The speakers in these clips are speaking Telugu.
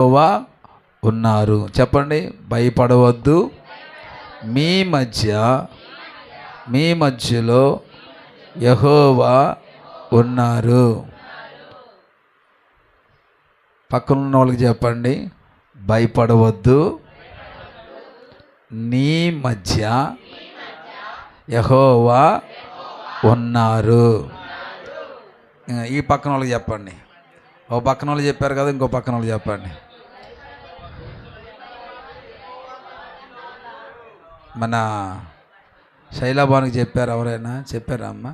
యెహోవా ఉన్నారు. చెప్పండి, భయపడవద్దు, మీ మధ్యలో యెహోవా ఉన్నారు. పక్కనున్న వాళ్ళకి చెప్పండి, భయపడవద్దు, నీ మధ్య యెహోవా ఉన్నారు. ఈ పక్కన వాళ్ళకి చెప్పండి. ఓ పక్కన వాళ్ళు చెప్పారు కదా, ఇంకో పక్కన వాళ్ళు చెప్పండి. మన శైలాబానికి చెప్పారు, ఎవరైనా చెప్పారా అమ్మ?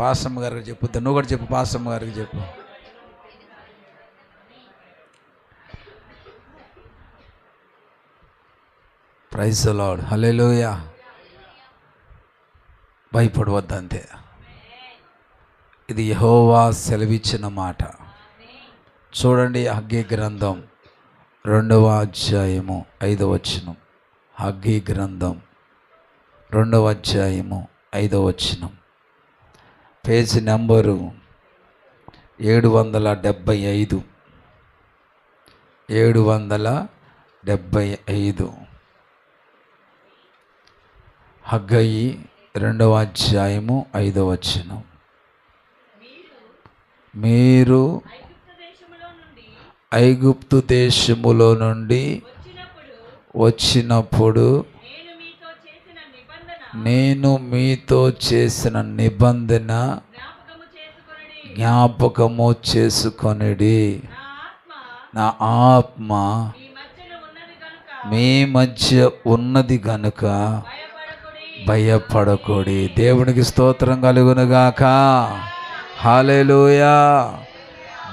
పాస్టమ్మ గారికి చెప్పు, నువ్వు కూడా చెప్పు, పాస్టమ్మ గారికి చెప్పు. ప్రైజ్ ది లార్డ్, హల్లెలూయా. భయపడవద్దు అంతే. ఇది యెహోవా సెలవిచ్చిన మాట. చూడండి, హగ్గీ గ్రంథం 2వ అధ్యాయము 5వ వచనం. హగ్గీ గ్రంథం 2వ అధ్యాయము 5వ వచనం, పేజీ నెంబరు 775. 775. హగ్గయి 2వ అధ్యాయము 5వ వచనం. మీరు ఐగుప్తు దేశములో నుండి వచ్చినప్పుడు నేను మీతో చేసిన నిబంధన జ్ఞాపకము చేసుకొనిడి. నా ఆత్మ మీ మధ్య ఉన్నది గనుక భయపడకూడి. దేవునికి స్తోత్రం కలుగునుగాక. హల్లెలూయా.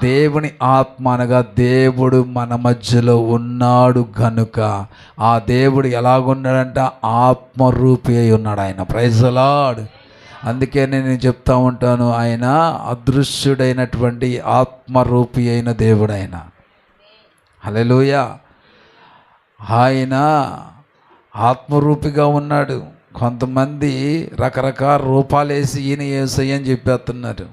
దేవుని ఆత్మ అనగా దేవుడు మన మధ్యలో ఉన్నాడు గనుక, ఆ దేవుడు ఎలాగున్నాడంట, ఆత్మరూపి అయి ఉన్నాడు ఆయన. Praise the Lord. అందుకే నేను చెప్తా ఉంటాను, ఆయన అదృశ్యుడైనటువంటి ఆత్మరూపి అయిన దేవుడు ఆయన. హల్లెలూయా. ఆయన ఆత్మరూపిగా ఉన్నాడు. కొంతమంది రకరకాల రూపాలు వేసి ఈయన యేసయ్య అని చెప్పేస్తున్నారు.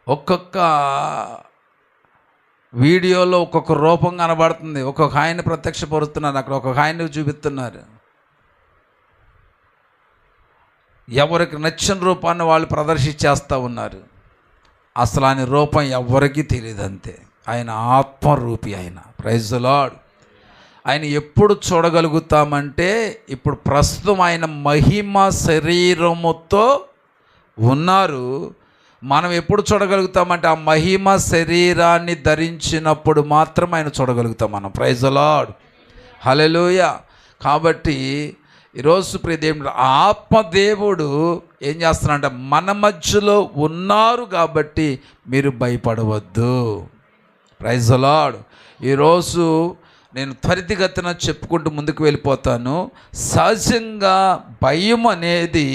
ఒక్కొక్క వీడియోలో ఒక్కొక్క రూపం కనబడుతుంది. ఒక్కొక్క ఆయన ప్రత్యక్షపరుస్తున్నారు, అక్కడ ఒక్కొక్క ఆయన చూపిస్తున్నారు. ఎవరికి నచ్చిన రూపాన్ని వాళ్ళు ప్రదర్శించేస్తూ ఉన్నారు. అసలు ఆయన రూపం ఎవరికీ తెలియదు, అంతే. ఆయన ఆత్మరూపి ఆయన. Praise the Lord. ఆయన ఎప్పుడు చూడగలుగుతామంటే, ఇప్పుడు ప్రస్తుతం ఆయన మహిమ శరీరముతో ఉన్నారు. మనం ఎప్పుడు చూడగలుగుతామంటే, ఆ మహిమ శరీరాన్ని ధరించినప్పుడు మాత్రం ఆయన చూడగలుగుతాం మనం. ప్రైజ్ ది లార్డ్, హల్లెలూయా. కాబట్టి ఈరోజు ప్రియదేవుడు ఆత్మదేవుడు ఏం చేస్తున్నాడంటే, మన మధ్యలో ఉన్నారు కాబట్టి మీరు భయపడవద్దు. Praise the Lord. ఈరోజు నేను త్వరితగతిన చెప్పుకుంటూ ముందుకు వెళ్ళిపోతాను. సహజంగా భయం అనేది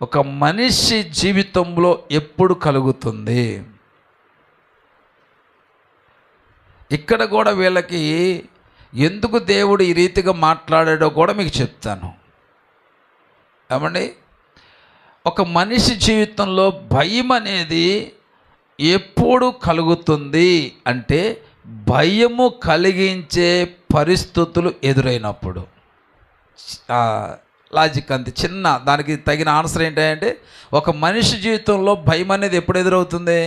ఒక మనిషి జీవితంలో ఎప్పుడు కలుగుతుంది. ఇక్కడ కూడా వీళ్ళకి ఎందుకు దేవుడు ఈ రీతిగా మాట్లాడాడో కూడా మీకు చెప్తాను. ఏమండి, ఒక మనిషి జీవితంలో భయం అనేది ఎప్పుడు కలుగుతుంది అంటే, భయము కలిగించే పరిస్థితులు ఎదురైనప్పుడు. లాజిక్ అంతే, చిన్న దానికి తగిన ఆన్సర్ ఏంటంటే, ఒక మనిషి జీవితంలో భయం అనేది ఎప్పుడు ఎదురవుతుంది?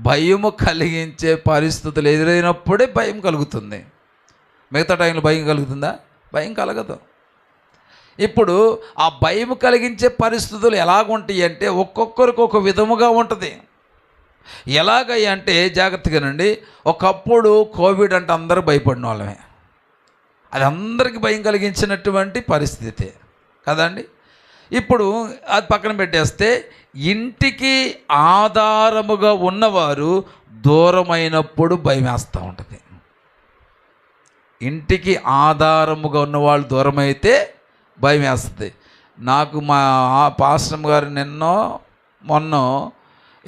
భయము కలిగించే పరిస్థితులు ఎదురైనప్పుడే భయం కలుగుతుంది. మిగతా టైంలో భయం కలుగుతుందా? భయం కలగదు. ఇప్పుడు ఆ భయం కలిగించే పరిస్థితులు ఎలాగుంటాయి అంటే, ఒక్కొక్కరికి ఒక విధముగా ఉంటుంది. ఎలాగంటే జాగ్రత్తగానండి, ఒకప్పుడు కోవిడ్ అంటే అందరూ భయపడిన వాళ్ళమే. అది అందరికీ భయం కలిగించినటువంటి పరిస్థితి కదండి. ఇప్పుడు అది పక్కన పెట్టేస్తే, ఇంటికి ఆధారముగా ఉన్నవారు దూరమైనప్పుడు భయం వేస్తూ ఉంటుంది. ఇంటికి ఆధారముగా ఉన్నవాళ్ళు దూరమైతే భయం వేస్తుంది. నాకు మా పాస్టర్ గారు మొన్న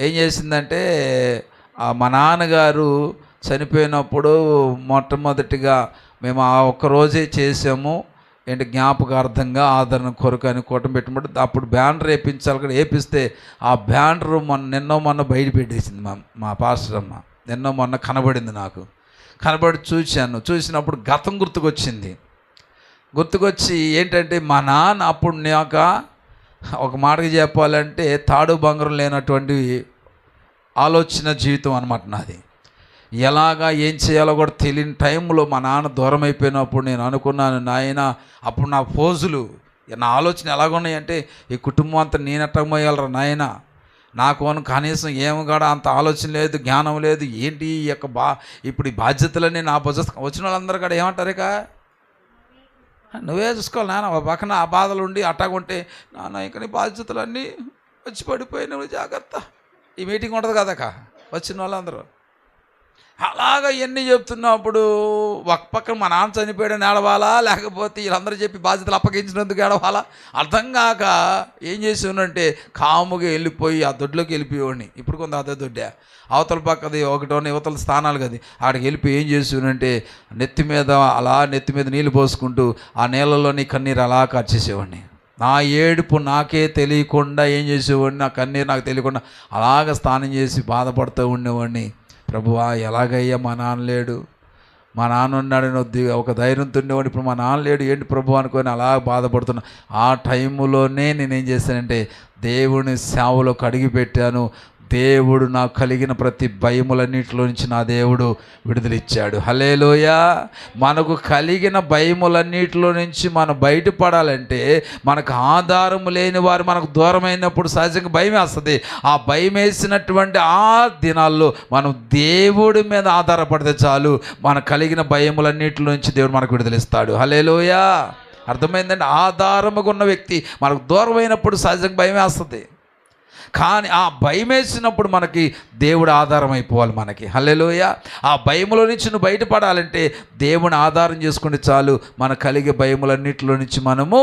ఏం చేసిందంటే, మా నాన్నగారు చనిపోయినప్పుడు మొట్టమొదటిగా మేము ఆ ఒక్కరోజే చేసాము. ఏంటి, జ్ఞాపకార్థంగా ఆదరణ కొరకు అని కూటం పెట్టినప్పుడు అప్పుడు బ్యానర్ వేయించాలి. కూడా వేపిస్తే ఆ బ్యానర్ మొన్న బయట పెట్టేసింది మా పాస్టర్ అమ్మ. నిన్న మొన్న కనబడింది నాకు. కనబడి చూసినప్పుడు గతం గుర్తుకొచ్చి ఏంటంటే మా నాన్న అప్పుడు నాకు ఒక మాటకి చెప్పాలంటే తాడు బంగారం లేనటువంటి ఆలోచన జీవితం అనమాట నాది. ఎలాగా ఏం చేయాలో కూడా తెలియని టైంలో మా నాన్న దూరం అయిపోయినప్పుడు నేను అనుకున్నాను, నాయన అప్పుడు నా పోజులు నా ఆలోచన ఎలాగున్నాయంటే ఈ కుటుంబం అంతా నేనెట్టమోయాలరా నాయన, నాకు కనీసం ఏమి కూడా అంత ఆలోచన లేదు, జ్ఞానం లేదు, ఏంటి ఈ యొక్క ఇప్పుడు ఈ బాధ్యతలన్నీ నా వచ్చిన వాళ్ళందరూ కూడా ఏమంటారు, ఇక నువ్వే చూసుకోవాలి నాన్న, పక్కన ఆ బాధలు ఉండి అట్టాగుంటే నాన్న ఇక నీ బాధ్యతలన్నీ వచ్చి పడిపోయినావు జాగ్రత్త, ఈ మీటింగ్ ఉంటుంది కదక వచ్చిన వాళ్ళందరూ అలాగా ఎన్ని చెప్తున్నప్పుడు ఒక పక్కన మా నాన్న చనిపోయాడని ఏడవాలా, లేకపోతే వీళ్ళందరూ చెప్పి బాధ్యతలు అప్పగించినందుకు ఏడవాలా అర్థం కాక ఏం చేసేవానంటే కాముగా వెళ్ళిపోయి ఆ దొడ్లోకి వెళ్ళిపోయేవాడిని. ఇప్పుడు కొంత అదే దొడ్డే అవతల పక్కది ఒకటోని యువతల స్థానాలు కదా, ఆడికి వెళ్ళిపోయి ఏం చేసేవానంటే నెత్తి మీద నీళ్ళు పోసుకుంటూ ఆ నీళ్ళలోని కన్నీరు అలా కార్చేసేవాడిని. నా ఏడుపు నాకే తెలియకుండా ఏం చేసేవాడిని, నా కన్నీరు నాకు తెలియకుండా అలాగ స్నానం చేసి బాధపడుతూ ఉండేవాడిని. ప్రభువా ఎలాగయ్యా మా నాన్న లేడు, మా నాన్న ఉన్నాడని ఒక ధైర్యంతో ఉండేవాడు, ఇప్పుడు మా నాన్న లేడు ఏంటి ప్రభు అనుకొని అలా బాధపడుతున్నా. ఆ టైంలోనే నేనేం చేశానంటే దేవుని సేవలో కడిగి పెట్టాను. దేవుడు నాకు కలిగిన ప్రతి భయములన్నిటిలో నుంచి నా దేవుడు విడుదలిచ్చాడు. హల్లెలూయా. మనకు కలిగిన భయములన్నిటిలో నుంచి మనం బయటపడాలంటే మనకు ఆధారం లేని వారు మనకు దూరమైనప్పుడు సహజంగా భయం వేస్తుంది. ఆ భయం వేసినటువంటి ఆ దినాల్లో మనం దేవుడి మీద ఆధారపడితే చాలు, మనకు కలిగిన భయములన్నిటిలో నుంచి దేవుడు మనకు విడుదలిస్తాడు. హల్లెలూయా. అర్థమైందండి. ఆధారముగా ఉన్న వ్యక్తి మనకు దూరమైనప్పుడు సహజంగా భయం వేస్తుంది, కానీ ఆ భయం వేసినప్పుడు మనకి దేవుడు ఆధారం అయిపోవాలి మనకి. హల్లెలూయా. ఆ భయములో నుంచి నువ్వు బయటపడాలంటే దేవుని ఆధారం చేసుకుంటే చాలు, మన కలిగే భయములన్నిటిలో నుంచి మనము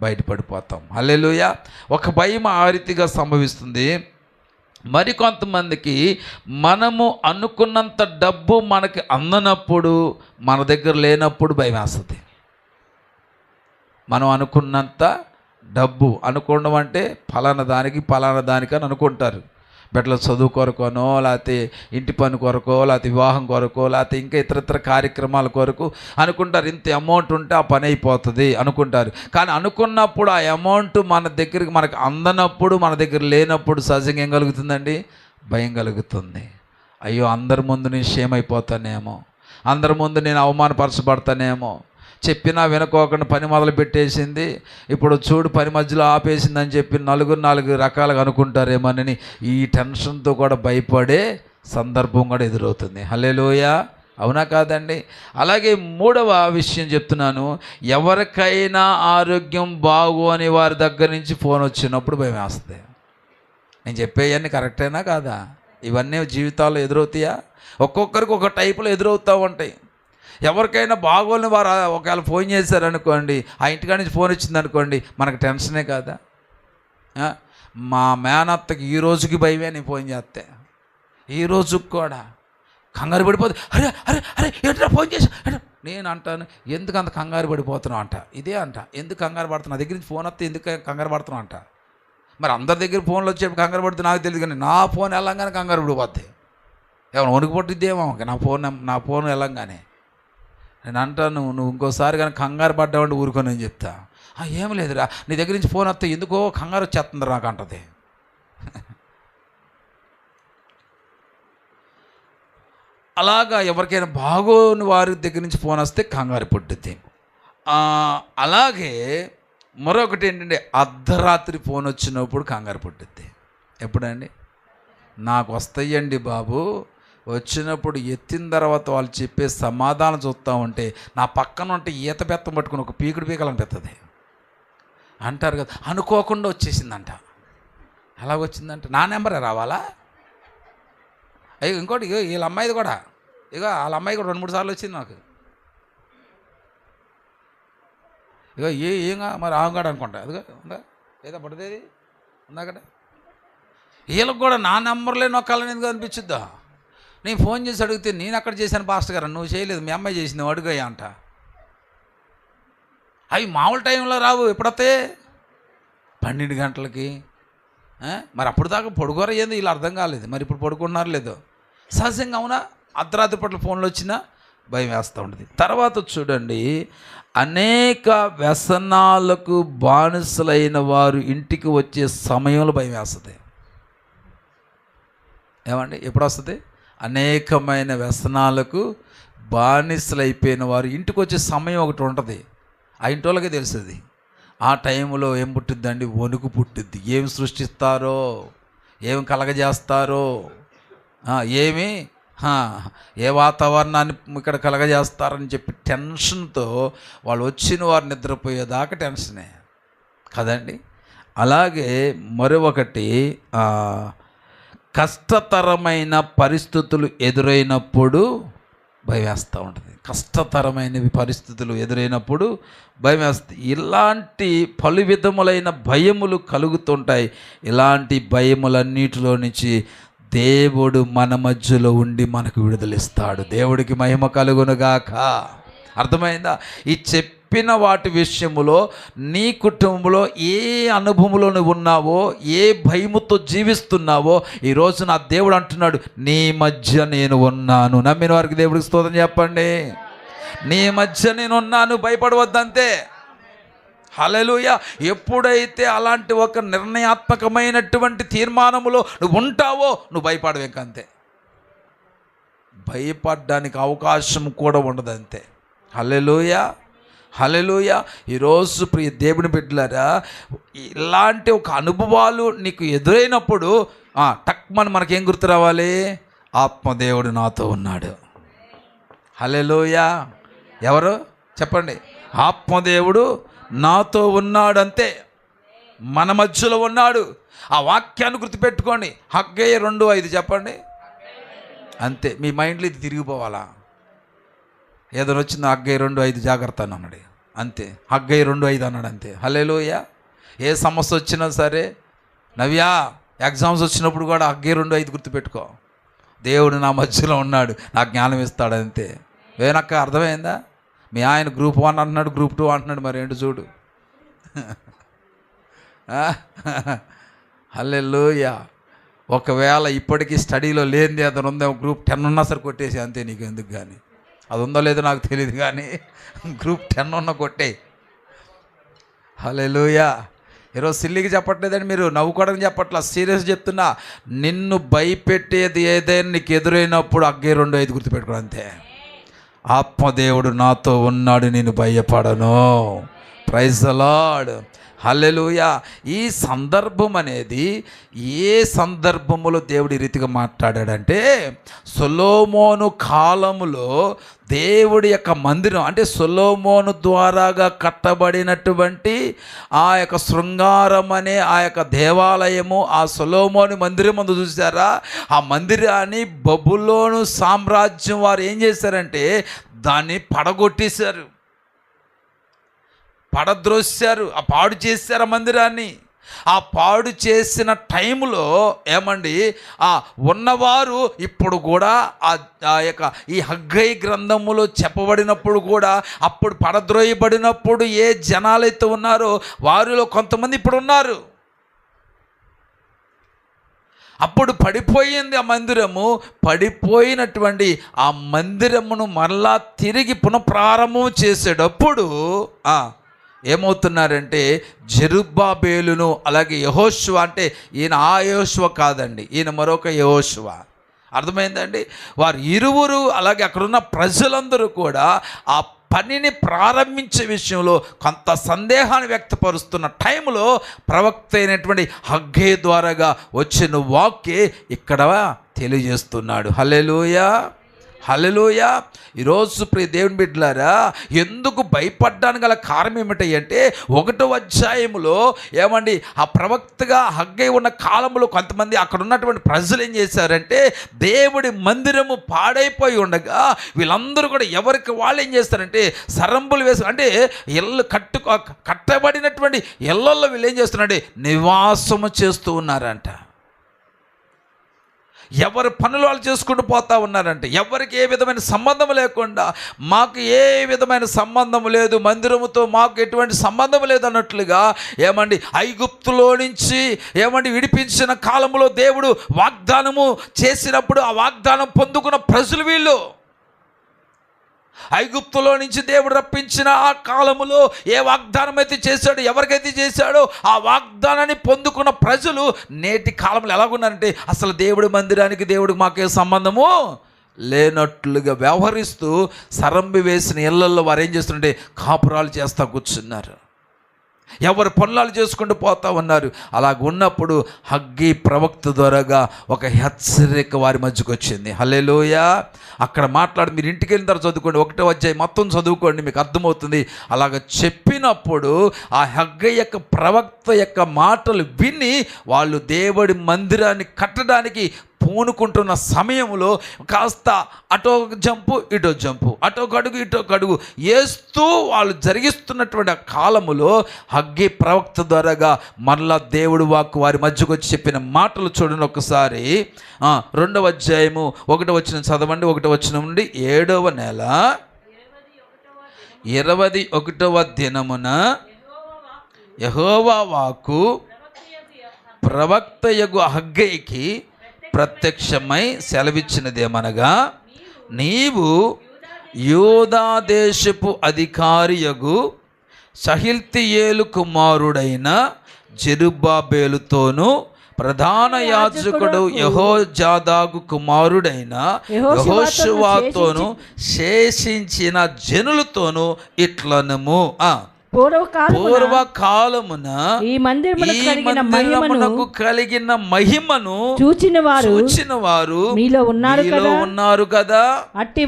బయటపడిపోతాం. హల్లెలూయా. ఒక భయం ఆ రీతిగా సంభవిస్తుంది. మరికొంతమందికి మనము అనుకున్నంత డబ్బు మనకి అందనప్పుడు, మన దగ్గర లేనప్పుడు భయం వేస్తుంది. మనం అనుకున్నంత డబ్బు అనుకోవడం అంటే ఫలానా దానికి అని అనుకుంటారు. బిడ్డల చదువు కొరకోనో, లేకపోతే ఇంటి పని కొరకో, లేకపోతే వివాహం కొరకో, లేకపోతే ఇంకా ఇతరత్ర కార్యక్రమాల కొరకు అనుకుంటారు. ఇంత అమౌంట్ ఉంటే ఆ పని అయిపోతుంది అనుకుంటారు. కానీ అనుకున్నప్పుడు ఆ అమౌంట్ మన దగ్గరికి మనకు అందనప్పుడు, మన దగ్గర లేనప్పుడు సహజంగా ఏం కలుగుతుందండి? భయం కలుగుతుంది. అయ్యో అందరి ముందు నేను షేమ్ అయిపోతానేమో, అందరి ముందు నేను అవమానపరచబడతానేమో, చెప్పినా వినుకోకుండా పని మొదలు పెట్టేసింది, ఇప్పుడు చూడు పని మధ్యలో ఆపేసిందని చెప్పి నాలుగు రకాలుగా అనుకుంటారేమోనని ఈ టెన్షన్తో కూడా భయపడే సందర్భం కూడా ఎదురవుతుంది. హల్లెలూయా. అవునా కాదండి? అలాగే మూడవ విషయం చెప్తున్నాను, ఎవరికైనా ఆరోగ్యం బాగోని వారి దగ్గర నుంచి ఫోన్ వచ్చినప్పుడు భయం వేస్తుంది. నేను చెప్పేవన్నీ కరెక్టేనా కాదా? ఇవన్నీ జీవితాల్లో ఎదురవుతాయా? ఒక్కొక్కరికి ఒక టైపులో ఎదురవుతూ ఉంటాయి. ఎవరికైనా బాగోని వారు ఒకవేళ ఫోన్ చేశారనుకోండి, ఆ ఇంటికాడ నుంచి ఫోన్ వచ్చిందనుకోండి, మనకు టెన్షనే కాదా? మా మేనత్తకి ఈ రోజుకి భయమే, నేను ఫోన్ చేస్తే ఈ రోజుకి కూడా కంగారు పడిపోతుంది. అరే అరే అరే ఏంటో ఫోన్ చేసి నేను అంటాను, ఎందుకు అంత కంగారు పడిపోతున్నావు అంట. ఇదే అంట, ఎందుకు కంగారు పడుతున్నా, దగ్గర నుంచి ఫోన్ వస్తే ఎందుకు కంగారు పడుతున్నావు అంట. మరి అందరి దగ్గర ఫోన్లు వచ్చేప్పుడు కంగారు పడితే నాకు తెలియదు, కానీ నా ఫోన్ వెళ్ళంగానే కంగారు పడిపోద్ది. ఏమైనా వణుకు పట్టిద్దేమో నా ఫోన్ వెళ్ళంగానే. నేను అంటాను, నువ్వు ఇంకోసారి కానీ కంగారు పడ్డావంటే ఊరుకొని అని చెప్తా. ఏం లేదురా, నీ దగ్గర నుంచి ఫోన్ వస్తే ఎందుకో కంగారు వచ్చేస్తుంది నాకు అంటది. అలాగా ఎవరికైనా బాగోని వారి దగ్గర నుంచి ఫోన్ వస్తే కంగారు పుట్టుద్ది. అలాగే మరొకటి ఏంటంటే అర్ధరాత్రి ఫోన్ వచ్చినప్పుడు కంగారు పుట్టుద్ది. ఎప్పుడండి? నాకు వస్తాయండి బాబు, వచ్చినప్పుడు ఎత్తిన తర్వాత వాళ్ళు చెప్పే సమాధానం చూస్తూ ఉంటే నా పక్కన ఉంటే ఈత బెత్తం పట్టుకుని ఒక పీకాలనిపిస్తుంది అంటారు కదా. అనుకోకుండా వచ్చేసిందంట. అలాగొచ్చిందంట, నా నెంబరే రావాలా? అయ్యో ఇంకోటి వీళ్ళ అమ్మాయిది కూడా, వాళ్ళ అమ్మాయి కూడా 2-3 సార్లు వచ్చింది నాకు. ఏంగా మరి ఆగాడు అనుకుంటా, అదిగా ఉందా ఏదో పడుతుంది ఉందా అక్కడ. వీళ్ళకి కూడా నా నెంబర్లే నొక్కాలని ఎందుకు అనిపించుద్దా? నేను ఫోన్ చేసి అడిగితే నేను అక్కడ చేశాను పాస్టర్ గారు, నువ్వు చేయలేదు, మీ అమ్మాయి చేసింది, అడుగుయ్యా అంట. అవి మామూలు టైంలో రావు, ఎప్పుడైతే 12 గంటలకి. మరి అప్పుడు దాకా పడుకోరా ఏంది వీళ్ళు అర్థం కాలేదు. మరి ఇప్పుడు పడుకున్నారు లేదో. సహజంగా అవునా? అర్ధరాత్రి పట్ల ఫోన్లు వచ్చినా భయం వేస్తూ ఉంటుంది. తర్వాత చూడండి, అనేక వ్యసనాలకు బానిసలైన వారు ఇంటికి వచ్చే సమయంలో భయం వేస్తుంది. ఏమండి, ఎప్పుడు వస్తుంది? అనేకమైన వ్యసనాలకు బానిసలైపోయిన వారు ఇంటికి వచ్చే సమయం ఒకటి ఉంటుంది. ఆ ఇంటి వాళ్ళకే తెలుస్తుంది. ఆ టైంలో ఏం పుట్టిద్దండి? వణుకు పుట్టిద్ది. ఏం సృష్టిస్తారో, ఏం కలగజేస్తారో, ఏమి ఏ వాతావరణాన్ని ఇక్కడ కలగజేస్తారని చెప్పి టెన్షన్తో వాళ్ళు వచ్చిన వారు నిద్రపోయేదాకా టెన్షనే కదండి. అలాగే మరొకటి, కష్టతరమైన పరిస్థితులు ఎదురైనప్పుడు భయం వేస్తూ ఉంటుంది. కష్టతరమైనవి పరిస్థితులు ఎదురైనప్పుడు భయం వేస్తుంది. ఇలాంటి పలు విధములైన భయములు కలుగుతుంటాయి. ఇలాంటి భయములన్నిటిలో నుంచి దేవుడు మన మధ్యలో ఉండి మనకు విడుదలిస్తాడు. దేవుడికి మహిమ కలుగునుగాక. అర్థమైందా? ఈ చెప్పిన వాటి విషయములో నీ కుటుంబంలో ఏ అనుభవంలో నువ్వు ఉన్నావో, ఏ భయముతో జీవిస్తున్నావో, ఈరోజు నా దేవుడు అంటున్నాడు, నీ మధ్య నేను ఉన్నాను. నమ్మిన వారికి దేవుడికి స్తోత్రం చెప్పండి. నీ మధ్య నేను ఉన్నాను, భయపడవద్దంతే. హల్లెలూయా. ఎప్పుడైతే అలాంటి ఒక నిర్ణయాత్మకమైనటువంటి తీర్మానములో నువ్వు ఉంటావో నువ్వు భయపడవేకంతే. భయపడడానికి అవకాశం కూడా ఉండదంతే. హల్లెలూయా, హల్లెలూయా. ఈరోజు ప్రియ దేవుని బిడ్డలారా, ఇలాంటి ఒక అనుభవాలు నీకు ఎదురైనప్పుడు టక్మని మనకేం గుర్తు రావాలి? ఆత్మదేవుడు నాతో ఉన్నాడు. హల్లెలూయా. ఎవరు చెప్పండి? ఆత్మదేవుడు నాతో ఉన్నాడు. అంతే, మన మధ్యలో ఉన్నాడు. ఆ వాక్యాన్ని గుర్తుపెట్టుకోండి. హగ్గయి 2:5 చెప్పండి. అంతే, మీ మైండ్లో ఇది తిరిగిపోవాలా? ఏదైనా వచ్చిందో హగ్గయి 2:5 జాగ్రత్త అన్నాడు. అంతే, హగ్గయి 2:5 అన్నాడు. అంతే. హల్లెలూయా. ఏ సమస్య వచ్చినా సరే, నవ్యా ఎగ్జామ్స్ వచ్చినప్పుడు కూడా హగ్గయి 2:5 గుర్తుపెట్టుకో. దేవుడు నా మధ్యలో ఉన్నాడు, నాకు జ్ఞానం ఇస్తాడు. అంతే. వేనక్క అర్థమైందా? మీ ఆయన గ్రూప్ 1 అంటున్నాడు, గ్రూప్ 2 అంటున్నాడు, మరి ఏంటి చూడు. హల్లెలూయా. ఒకవేళ ఇప్పటికీ స్టడీలో లేనిది అతను ఉందేమో, గ్రూప్ 10 ఉన్నా సరే కొట్టేసి. అంతే, నీకు ఎందుకు కానీ, అది ఉందో లేదో నాకు తెలియదు కానీ గ్రూప్ 10 ఉన్న కొట్టే. హల్లెలూయా. ఈరోజు సిల్లికి చెప్పట్లేదండి, మీరు నవ్వుకోవడానికి చెప్పట్లా, సీరియస్ చెప్తున్నా. నిన్ను భయపెట్టేది ఏదైనా నీకు ఎదురైనప్పుడు హగ్గయి 2:5 గుర్తుపెట్టుకో. అంతే, ఆత్మదేవుడు నాతో ఉన్నాడు, నేను భయపడను. Praise the lord. హల్లెలూయా. ఈ సందర్భం అనేది ఏ సందర్భములో దేవుడు ఈ రీతిగా మాట్లాడాడంటే, సొలొమోను కాలములో దేవుడి యొక్క మందిరం, అంటే సొలొమోను ద్వారాగా కట్టబడినటువంటి ఆ యొక్క శృంగారం అనే ఆ యొక్క దేవాలయము, ఆ సొలొమోను మందిరం ముందు చూసారా? ఆ మందిరాన్ని బబులోను సామ్రాజ్యం వారు ఏం చేశారంటే దాన్ని పడగొట్టేశారు, పడద్రోశారు, ఆ పాడు చేశారు ఆ మందిరాన్ని. ఆ పాడు చేసిన టైంలో ఏమండి, ఉన్నవారు ఇప్పుడు కూడా ఆ యొక్క ఈ హగ్గయి గ్రంథములో చెప్పబడినప్పుడు కూడా, అప్పుడు పడద్రోయబడినప్పుడు ఏ జనాలైతే ఉన్నారో వారిలో కొంతమంది ఇప్పుడు ఉన్నారు. అప్పుడు పడిపోయింది ఆ మందిరము. పడిపోయినటువంటి ఆ మందిరమును మరలా తిరిగి పునఃప్రారంభం చేసేటప్పుడు ఏమవుతున్నారంటే, జెరుబ్బాబేలును అలాగే యెహోషువ, అంటే ఈయన ఆ యెహోషువ కాదండి, ఈయన మరొక యెహోషువ. అర్థమైందండి? వారు ఇరువురు అలాగే అక్కడున్న ప్రజలందరూ కూడా ఆ పనిని ప్రారంభించే విషయంలో కొంత సందేహాన్ని వ్యక్తపరుస్తున్న టైంలో ప్రవక్త అయినటువంటి హగ్గయి ద్వారాగా వచ్చిన వాక్యే ఇక్కడ తెలియజేస్తున్నాడు. హల్లెలూయా, హల్లెలూయా. ఈరోజు ప్రియ దేవుని బిడ్డలారా, ఎందుకు భయపడ్డానికి గల కారణం ఏమిటి అంటే, 1వ అధ్యాయములో ఏమండి, ఆ ప్రవక్తగా హగ్గయి ఉన్న కాలంలో కొంతమంది అక్కడ ఉన్నటువంటి ప్రజలు ఏం చేశారంటే, దేవుడి మందిరము పాడైపోయి ఉండగా వీళ్ళందరూ కూడా ఎవరికి వాళ్ళు ఏం చేస్తారంటే సరంబులు వేసి, అంటే ఇళ్ళు కట్టబడినటువంటి ఇళ్ళల్లో వీళ్ళు ఏం చేస్తున్నారంటే నివాసము చేస్తూ ఉన్నారంట. ఎవరి పనులు వాళ్ళు చేసుకుంటూ పోతా ఉన్నారంటే, ఎవరికి ఏ విధమైన సంబంధం లేకుండా, మాకు ఏ విధమైన సంబంధం లేదు, మందిరముతో మాకు ఎటువంటి సంబంధం లేదు అన్నట్లుగా ఏమండి ఐగుప్తులో నుంచి విడిపించిన కాలంలో దేవుడు వాగ్దానము చేసినప్పుడు ఆ వాగ్దానం పొందుకున్న ప్రజలు వీళ్ళు. ఐగుప్తులో నుంచి దేవుడు రప్పించిన ఆ కాలములో ఏ వాగ్దానం అయితే చేశాడో, ఎవరికైతే చేశాడో ఆ వాగ్దానాన్ని పొందుకున్న ప్రజలు నేటి కాలంలో ఎలాగున్నారంటే అసలు దేవుడి మందిరానికి దేవుడికి మాకే సంబంధము లేనట్లుగా వ్యవహరిస్తూ సరంబి వేసిన ఇళ్లల్లో వారు ఏం చేస్తుంటే కాపురాలు చేస్తూ కూర్చున్నారు. ఎవరు పనులు చేసుకుంటూ పోతా ఉన్నారు. అలాగ ఉన్నప్పుడు హగ్గీ ప్రవక్త ద్వారాగా ఒక హెచ్చరిక వారి మధ్యకు వచ్చింది. హల్లెలూయా. అక్కడ మాట్లాడి మీరు ఇంటికి వెళ్ళిన తర్వాత చదువుకోండి, 1వ అధ్యాయం మొత్తం చదువుకోండి, మీకు అర్థమవుతుంది. అలాగ చెప్పినప్పుడు ఆ హగ్గీ యొక్క ప్రవక్త యొక్క మాటలు విని వాళ్ళు దేవుడి మందిరాన్ని కట్టడానికి పూనుకుంటున్న సమయంలో కాస్త అటో జంపు ఇటో జంపు, అటో కడుగు ఇటో కడుగు వేస్తూ వాళ్ళు జరిగిస్తున్నటువంటి ఆ కాలములో హగ్గీ ప్రవక్త ద్వారాగా మరలా దేవుడు వాక్కు వారి మధ్యకు వచ్చి చెప్పిన మాటలు చూడండి ఒకసారి. 2వ అధ్యాయము 1వ వచనం చదవండి. 1వ వచనం నుండి 7వ నెల 21వ దినమున యెహోవా వాక్కు ప్రవక్తయగు హగ్గీకి ప్రత్యక్షమై సెలవిచ్చినదేమనగా, నీవు యూదా దేశపు అధికారియగు షయల్తీయేలు కుమారుడైన జెరుబ్బాబేలుతోనూ ప్రధాన యాజకుడు యెహోజాదాకు కుమారుడైన యెహోషువతోనూ శేషించిన జనులతోనూ ఇట్లనము. పూర్వకాలమున ఈ మందిరమునకు కలిగిన మహిమను చూచిన వారు మీలో ఉన్నారు కదా, అట్టి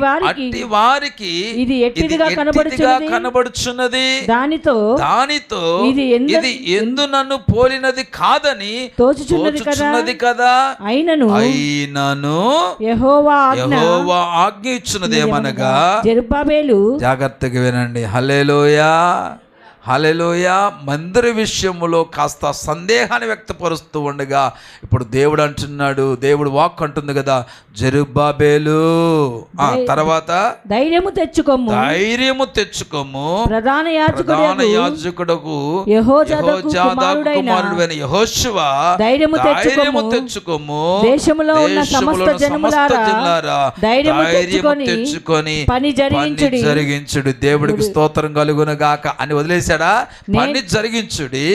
వారికి ఇది ఎట్టిదిగా కనబడుచున్నది, దానితో ఇది ఎందు నన్ను పోలినది కాదని తోచుచున్నది కదా. అయినను యెహోవా ఆజ్ఞ ఇచ్చున్నదేమనగా, జెరుబ్బాబేలు జాగ్రత్తగా వినండి. హల్లెలూయా, హల్లెలూయా. మందిర విషయంలో కాస్త సందేహాన్ని వ్యక్తపరుస్తూ ఉండగా ఇప్పుడు దేవుడు అంటున్నాడు, దేవుడు వాక్ అంటుంది కదా, జెరుబ్బాబేలు తర్వాత ధైర్యము తెచ్చుకోము ప్రధాన యాజకుడకు యెహోజాదాకు కుమారుడైన యెహోషువ ధైర్యము తెచ్చుకోము, దేశములో ఉన్న సమస్త జనులారా ధైర్యము తెచ్చుకొని పని జరిగించుడి. దేవుడికి స్తోత్రం కలుగును గాక అని వదిలేశాడు. పని జరిగించుడి.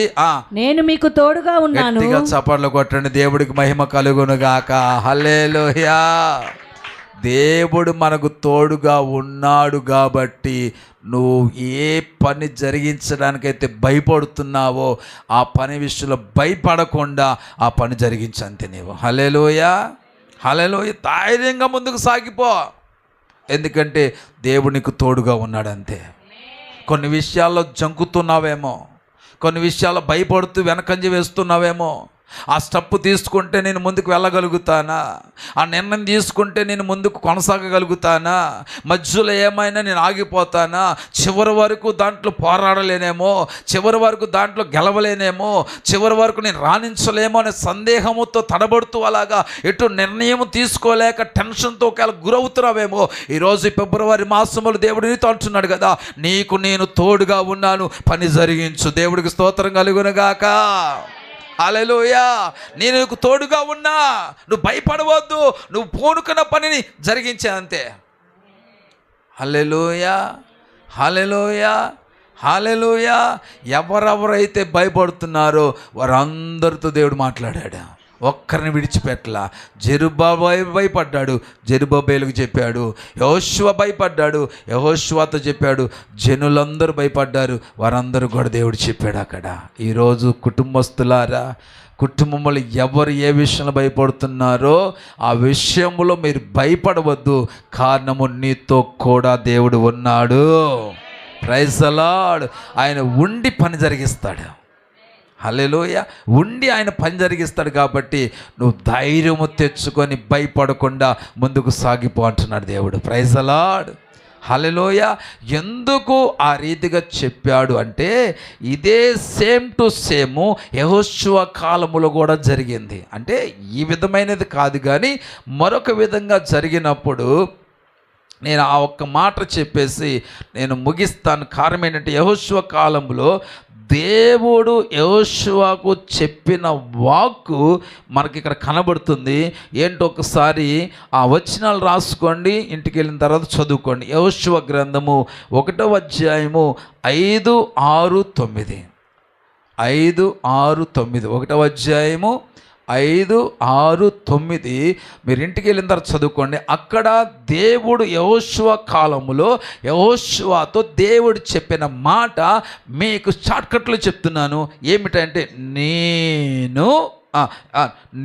నేను మీకు తోడుగా ఉన్నాను. గట్టిగా చప్పట్లు కొట్టండి, దేవుడికి మహిమ కలుగును గాక. హల్లెలూయా. దేవుడు మనకు తోడుగా ఉన్నాడు కాబట్టి నువ్వు ఏ పని జరిగించడానికైతే భయపడుతున్నావో ఆ పని విషయంలో భయపడకుండా ఆ పని జరిగించంతే నీవు. హల్లెలూయా, హల్లెలూయా. ధైర్యంగా ముందుకు సాగిపో, ఎందుకంటే దేవుడు నీకు తోడుగా ఉన్నాడు అంతే. కొన్ని విషయాల్లో జంకుతున్నావేమో, కొన్ని విషయాల్లో భయపడుతూ వెనకంజ వేస్తున్నావేమో. ఆ స్టెప్ తీసుకుంటే నేను ముందుకు వెళ్ళగలుగుతానా, ఆ నిర్ణయం తీసుకుంటే నేను ముందుకు కొనసాగగలుగుతానా, మధ్యలో ఏమైనా నేను ఆగిపోతానా, చివరి వరకు దాంట్లో పోరాడలేనేమో, చివరి వరకు దాంట్లో గెలవలేనేమో, చివరి వరకు నేను రాణించలేమో అనే సందేహముతో తడబడుతూ అలాగా ఎటు నిర్ణయం తీసుకోలేక టెన్షన్తో ఒకవేళ గురవుతున్నావేమో. ఈరోజు ఫిబ్రవరి మాసంలో దేవుడు నీతో అంటున్నాడు కదా, నీకు నేను తోడుగా ఉన్నాను, పని జరిగించు. దేవుడికి స్తోత్రం కలుగునుగాక. హల్లెలూయా. నేను నీకు తోడుగా ఉన్నా, నువ్వు భయపడవద్దు, నువ్వు పూనుకున్న పనిని జరిగించే అంతే. హల్లెలూయా, హల్లెలూయా, హల్లెలూయా. ఎవరెవరైతే భయపడుతున్నారో వారందరితో దేవుడు మాట్లాడాడు, ఒక్కరిని విడిచిపెట్టలా. జెరుబ్బాబేలు భయపడ్డాడు, జెరుబ్బాబేలుకు చెప్పాడు. యెహోషువ భయపడ్డాడు, యెహోషువతో చెప్పాడు. జనులందరూ భయపడ్డారు, వారందరూ కూడా దేవుడు చెప్పాడు అక్కడ. ఈరోజు కుటుంబస్తులారా, కుటుంబంలో ఎవరు ఏ విషయంలో భయపడుతున్నారో ఆ విషయంలో మీరు భయపడవద్దు. కారణము నీతో కూడా దేవుడు ఉన్నాడు. Praise the Lord. ఆయన ఉండి పని జరిగిస్తాడు. హల్లెలూయా. ఉండి ఆయన పని జరిగిస్తాడు కాబట్టి నువ్వు ధైర్యము తెచ్చుకొని భయపడకుండా ముందుకు సాగిపో అంటున్నాడు దేవుడు. Praise the lord. హల్లెలూయా. ఎందుకు ఆ రీతిగా చెప్పాడు అంటే ఇదే సేమ్ టు సేమ్ యెహోషువ కాలములో కూడా జరిగింది. అంటే ఈ విధమైనది కాదు కానీ మరొక విధంగా జరిగినప్పుడు నేను ఆ ఒక్క మాట చెప్పేసి నేను ముగిస్తాను. కారణం ఏంటంటే యెహోషువ కాలంలో దేవుడు యెహోషువకు చెప్పిన వాక్కు మనకి ఇక్కడ కనబడుతుంది. ఏంటో ఒకసారి ఆ వచనాలు రాసుకోండి, ఇంటికి వెళ్ళిన తర్వాత చదువుకోండి. యెహోషువ గ్రంథము 1వ అధ్యాయము 5, 6, 9. 5, 6, 9. 1వ అధ్యాయము 5, 6, 9 మీరు ఇంటికి వెళ్ళిన తర్వాత చదువుకోండి. అక్కడ దేవుడు యెహోషువ కాలములో యెహోషువతో దేవుడు చెప్పిన మాట మీకు షార్ట్కట్లో చెప్తున్నాను. ఏమిటంటే నేను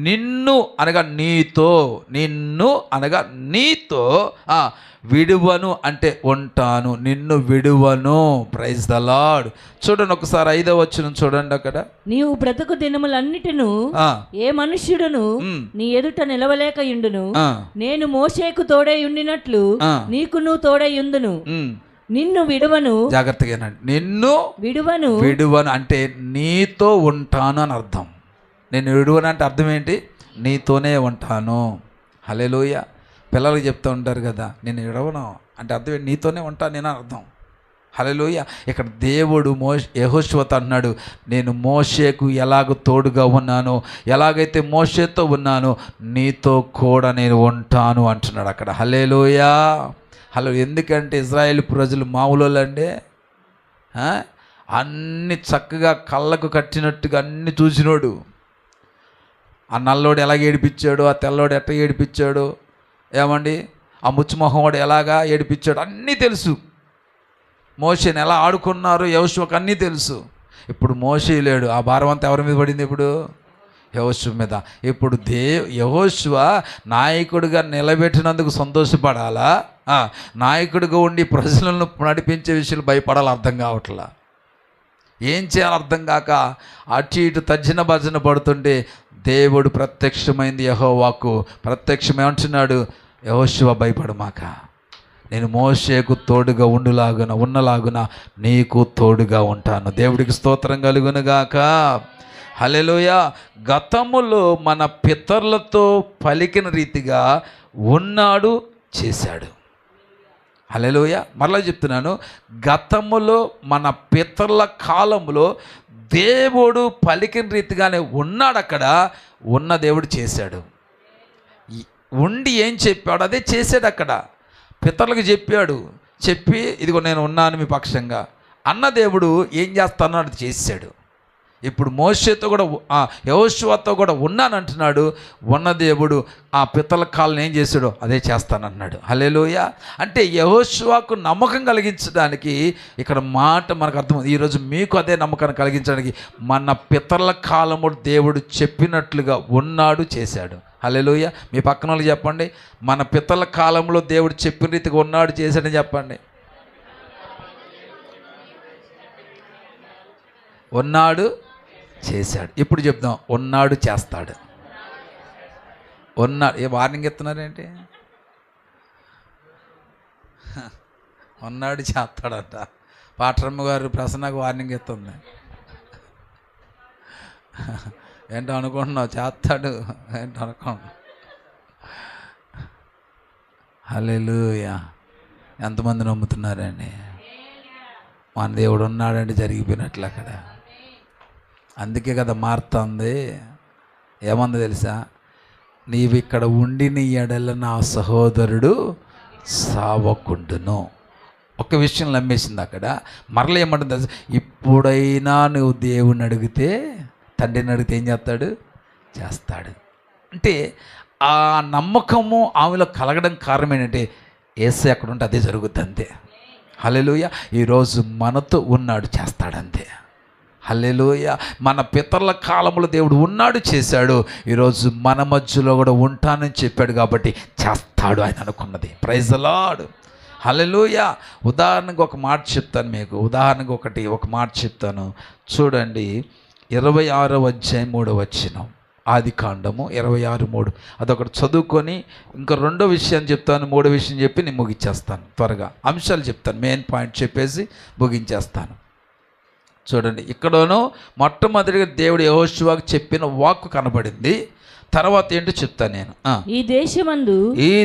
నిన్ను అనగా నీతో, నిన్ను అనగా నీతో విడువను అంటే ఉంటాను, నిన్ను విడువను. Praise the Lord. చూడండి ఒకసారి 5వ వచనం చూడండి. అక్కడ నీవు బ్రతుకు దినములన్నిటిను ఏ మనుష్యుడును నీ ఎదుట నిలవలేక యుండును, నేను మోషేకు తోడై ఉండినట్లు నీకును తోడై ఉందును, నిన్ను విడువను. జాగ్రత్తగానండి. నిన్ను విడువను అంటే నీతో ఉంటాను అని అర్థం. నేను విడువను అంటే అర్థం ఏంటి? నీతోనే ఉంటాను. హల్లెలూయా. పిల్లలకి చెప్తూ ఉంటారు కదా, నేను విడవను అంటే అర్థం ఏంటి? నీతోనే ఉంటాను నేను అర్థం. హల్లెలూయా. ఇక్కడ దేవుడు యెహోషువతో అన్నాడు, నేను మోషేకు ఎలాగ తోడుగా ఉన్నానో, ఎలాగైతే మోషేతో ఉన్నానో నీతో కూడా నేను ఉంటాను అంటున్నాడు అక్కడ. హల్లెలూయా. హలో. ఎందుకంటే ఇజ్రాయేల్ ప్రజలు మామూలండి, అన్ని చక్కగా కళ్ళకు కట్టినట్టుగా అన్ని చూసినోడు. ఆ నల్లోడు ఎలాగ ఏడిపించాడు, ఆ తెల్లోడు ఎట్లా ఏడిపించాడు, ఏమండి ఆ ముచ్చుమొహం వాడు ఎలాగా ఏడిపించాడు అన్నీ తెలుసు. మోషేని ఎలా ఆడుకున్నారు యెహోషువకు అన్నీ తెలుసు. ఇప్పుడు మోషే లేడు, ఆ భారం అంతా ఎవరి మీద పడింది? ఇప్పుడు యెహోషువ మీద. ఇప్పుడు యెహోషువ నాయకుడిగా నిలబెట్టినందుకు సంతోషపడాలా, నాయకుడిగా ఉండి ప్రజలను నడిపించే విషయాలు భయపడాలి? అర్థం కావట్లా. ఏం చేయాలి అర్థం కాక అటు ఇటు తర్జన భర్జన పడుతుంటే దేవుడు ప్రత్యక్షమైంది. యెహోవాకు ప్రత్యక్షమేమంటున్నాడు? యెహోషువ భయపడమాక, నేను మోషేకు తోడుగా ఉన్నలాగున నీకు తోడుగా ఉంటాను. దేవుడికి స్తోత్రం కలుగునుగాక. హల్లెలూయా. గతములో మన పితరులతో పలికిన రీతిగా ఉన్నాడు, చేశాడు. హల్లెలూయా. మరలా చెప్తున్నాను, గతములో మన పితరుల కాలంలో దేవుడు పలికిన రీతిగానే ఉన్నాడు. అక్కడ ఉన్న దేవుడు చేశాడు. ఉండి ఏం చెప్పాడు అదే చేశాడు. అక్కడ పితరులకు చెప్పాడు, చెప్పి ఇదిగో నేను ఉన్నాను మీ పక్షంగా అన్న దేవుడు ఏం చేస్తానో అది చేశాడు. ఇప్పుడు మోషేతో కూడా యెహోషువతో కూడా ఉన్నానంటున్నాడు. ఉన్న దేవుడు ఆ పితల కాలను ఏం చేశాడో అదే చేస్తానన్నాడు. హల్లెలూయా. అంటే యెహోషువకు నమ్మకం కలిగించడానికి ఇక్కడ మాట మనకు అర్థం. ఈరోజు మీకు అదే నమ్మకాన్ని కలిగించడానికి మన పితరుల కాలము దేవుడు చెప్పినట్లుగా ఉన్నాడు, చేశాడు. హల్లెలూయా. మీ పక్కన వాళ్ళు చెప్పండి, మన పితరుల కాలంలో దేవుడు చెప్పిన రీతిగా ఉన్నాడు, చేశాడని చెప్పండి. ఉన్నాడు, చేశాడు. ఇప్పుడు చెప్దాం, ఉన్నాడు, చేస్తాడు. ఉన్నాడు. ఏ వార్నింగ్ ఇస్తున్నారేంటి? ఉన్నాడు, చేస్తాడట. పాటరమ్మ గారు ప్రసన్నకు వార్నింగ్ ఇస్తుంది. ఏంటో అనుకుంటున్నావు? చేస్తాడు ఏంటో అనుకుంటున్నావు. హల్లెలూయా. ఎంతమంది నమ్ముతున్నారండి? మన దేవుడు ఉన్నాడంటే జరిగిపోయినట్లు అక్కడ. అందుకే కదా మారుతుంది. ఏమంది తెలుసా? నీవు ఇక్కడ ఉండి నీ ఎడల నా సహోదరుడు సావకుండును. ఒక విషయం నమ్మేసింది అక్కడ. మరలా ఏమంటుంది తెలుసా? ఇప్పుడైనా నువ్వు దేవుని అడిగితే, తండ్రిని అడిగితే ఏం చేస్తాడు? చేస్తాడు. అంటే ఆ నమ్మకము ఆమెలో కలగడం కారణం ఏంటంటే యేసయ్య అక్కడ ఉంటే అదే జరుగుద్ది, అంతే. హల్లెలూయా. ఈరోజు మనతో ఉన్నాడు, చేస్తాడంతే. హల్లెలూయా. మన పితరుల కాలంలో దేవుడు ఉన్నాడు, చేశాడు. ఈరోజు మన మధ్యలో కూడా ఉంటానని చెప్పాడు కాబట్టి చేస్తాడు ఆయన అనుకున్నది. Praise the lord. హల్లెలూయా. ఉదాహరణకు ఒక మాట చెప్తాను మీకు. ఉదాహరణకు ఒక మాట చెప్తాను చూడండి. 26వ అధ్యాయం 3వ వచనం. ఆదికాండము 26:3. అదొకటి చదువుకొని ఇంకా రెండో విషయాన్ని చెప్తాను, మూడో విషయం చెప్పి నేను ముగించేస్తాను. త్వరగా అంశాలు చెప్తాను, మెయిన్ పాయింట్ చెప్పేసి ముగించేస్తాను. చూడండి, ఇక్కడను మొట్టమొదటిగా దేవుడు యెహోషువకు చెప్పిన వాక్కు కనబడింది. తర్వాత ఏంటో చెప్తాను నేను. ఈ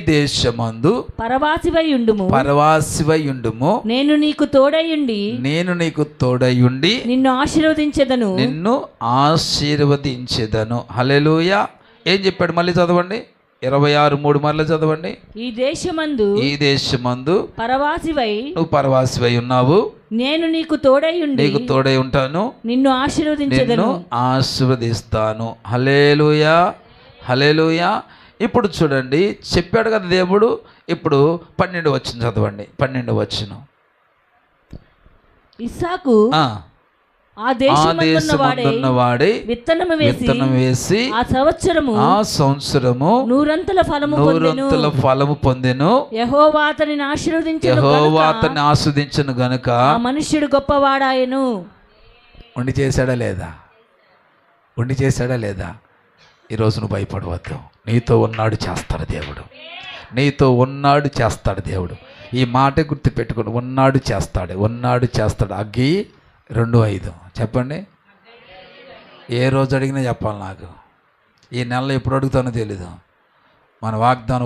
దేశమందు పరవాసివై ఉండుము, నేను నీకు తోడయుండి నిన్ను ఆశీర్వదించెదను. హల్లెలూయా. ఏం చెప్పాడు? మళ్ళీ చదవండి, 26:3 మళ్ళీ చదవండి. ఈ దేశమందు నువ్వు పరవాసివై ఉన్నావు, నేను నీకు తోడై ఉంటాను, నిన్ను ఆశీర్వదిస్తాను. హల్లెలూయా, హల్లెలూయా. ఇప్పుడు చూడండి, చెప్పాడు కదా దేవుడు. ఇప్పుడు 12 వచనం చదవండి. 12 వచనం. ఇస్సాకు ఆ దేశమందున్నవాడే విత్తనము వేసి ఆ సంవత్సరము నూరంతల ఫలము పొందెను. యెహోవా అతనిని ఆశీర్వదించెను గనుక ఆ మనుష్యుడు గొప్పవాడాయెను. ఉండి చేశాడా లేదా? ఈరోజు నువ్వు భయపడవద్దు. నీతో ఉన్నాడు చేస్తాడు దేవుడు. ఈ మాట గుర్తుపెట్టుకుని, ఉన్నాడు చేస్తాడు. అగ్గి 2:5 చెప్పండి. ఏ రోజు అడిగినా చెప్పాలి నాకు. ఈ నెలలో ఎప్పుడు అడుగుతానో తెలీదు. మన వాగ్దాన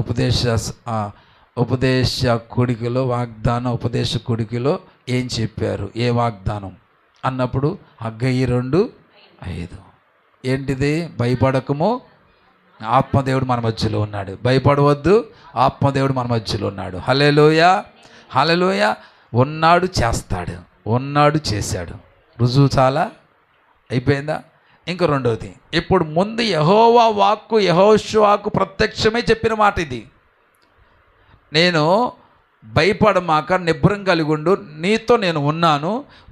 ఉపదేశ కొడికిలో ఏం చెప్పారు, ఏ వాగ్దానం అన్నప్పుడు హగ్గయి 2:5. ఏంటిది? భయపడకము, ఆత్మదేవుడు మన మధ్యలో ఉన్నాడు. భయపడవద్దు, ఆత్మదేవుడు మన మధ్యలో ఉన్నాడు. హల్లెలూయా, హల్లెలూయా. ఉన్నాడు చేశాడు. రుజువు చాలా అయిపోయిందా? ఇంక రెండవది, ఇప్పుడు ముందు యెహోవా వాక్కు యెహోషువకు ప్రత్యక్షమే చెప్పిన మాట ఇది. నేను భయపడమాక నిబ్బరం కలిగి ఉండు, నీతో నేను ఉన్నాను,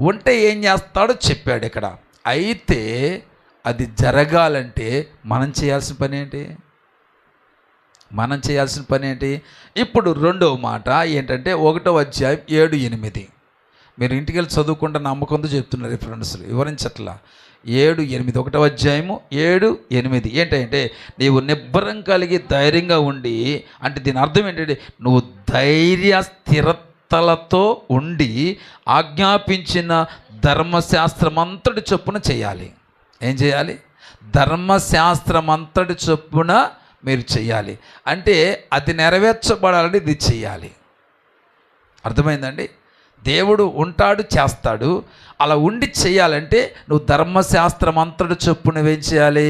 ఉంటే ఏం చేస్తాడో చెప్పాడు ఇక్కడ. అయితే అది జరగాలంటే మనం చేయాల్సిన పని ఏంటి? ఇప్పుడు రెండవ మాట ఏంటంటే 1వ అధ్యాయం 7-8. మీరు ఇంటికి వెళ్ళి చదువుకుంటే నమ్మకంతో చెప్తున్నారు రిఫరెన్స్లు, వివరించట్లా. 7-8, 1వ అధ్యాయము 7-8 ఏంటంటే, నీవు నిబ్బరం కలిగి ధైర్యంగా ఉండి, అంటే దీని అర్థం ఏంటంటే నువ్వు ధైర్య స్థిరతలతో ఉండి ఆజ్ఞాపించిన ధర్మశాస్త్రం అంతటి చొప్పున చేయాలి. ఏం చేయాలి? ధర్మశాస్త్రం అంతటి చొప్పున మీరు చెయ్యాలి. అంటే అది నెరవేర్చబడాలంటే ఇది చెయ్యాలి. అర్థమైందండి? దేవుడు ఉంటాడు, చేస్తాడు. అలా ఉండి చేయాలంటే నువ్వు ధర్మశాస్త్రం అంతటి చొప్పున ఏం చేయాలి?